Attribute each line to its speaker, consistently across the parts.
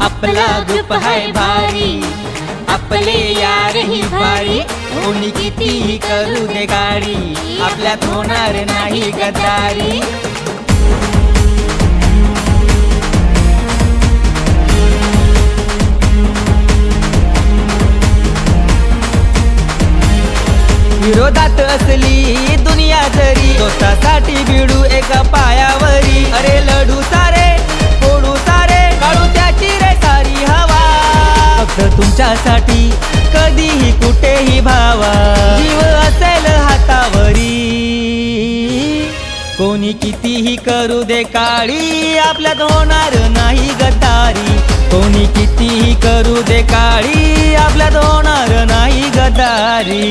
Speaker 1: आपला ग्रुप हाय भारी, आपले यार ही भारी, कोणी कितीही करू दे गाडी, आपल्यात होणार नाही गद्दारी. विरोधात असली दुनिया जरी, स्वतःसाठी भिडू एका पायावरी. अरे लढू सारे फोडू सारे, काढू त्याची रे सारी हवा, फक्त तुमच्यासाठी कधीही कुठेही भावा, जीव असेल हातावरी. कोणी कितीही करू दे काळी, आपल्यात होणार नाही गद्दारी. कोणी कितीही करू दे काळी, आपल्यात होणार नाही गद्दारी.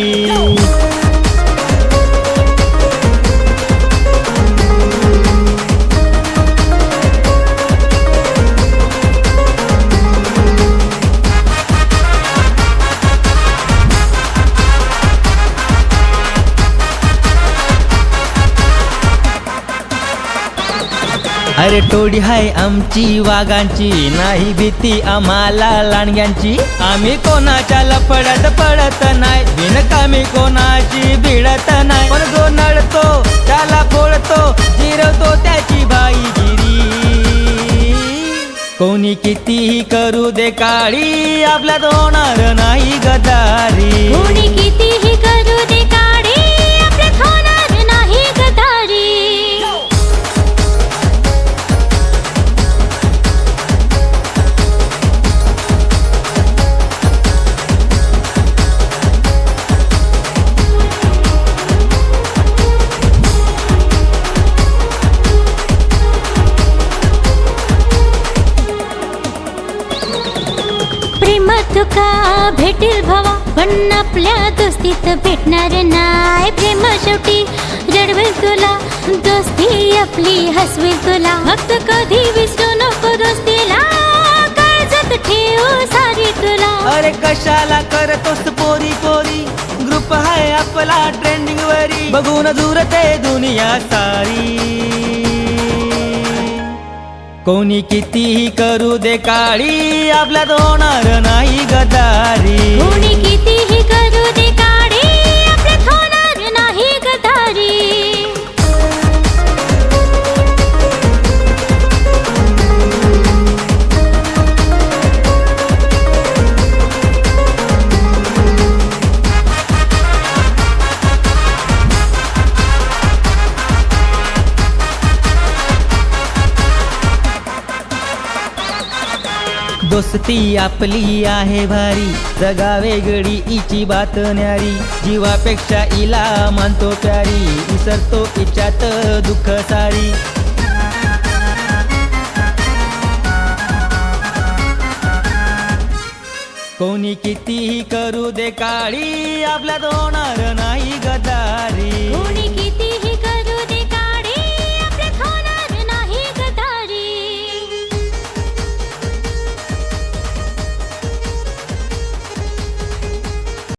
Speaker 1: अरे टोळी हाय आमची वाघांची, नाही भीती आम्हाला लांडग्यांची. आम्ही कोणाच्या लफड्यात पडत नाही, बिनकामी कोणाची भिडत नाही. पण जो नडतो त्याला फोडतो, जिरवतो त्याची बाईगिरी. कोणी कितीही करू दे काळी, आपल्यात होणार नाही गद्दारी.
Speaker 2: कोणी कितीही करू दे काळी, आपल्यात होणार नाही गद्दारी. प्रेमात का भेटेल भावा, पण आपल्या दोस्तीत भेटणार नाही. प्रेम शेवटी रडवेल तुला, दोस्ती आपली हसवेल तुला. फक्त कधी विसरू नको दोस्तीला, काळजात ठेवू सारी तुला.
Speaker 1: अरे कशाला करतोस पोरी पोरी, ग्रुप हाय आपला ट्रेंडिंग वरी. बघून जुरते दुनिया सारी. कोणी कितीही करू दे काळी, आपल्यात होणार नाही गद्दारी.
Speaker 2: कोणी कितीही करू दे काळी, आपल्यात होणार नाही गद्दारी.
Speaker 1: दोस्ती आपली आहे भारी, जगा वेगळी इची बात न्यारी. जीवापेक्षा इला मानतो प्यारी, विसरतो इच्यात दुःख सारी. कोणी कितीही करू दे काळी, आपल्यात होणार नाही.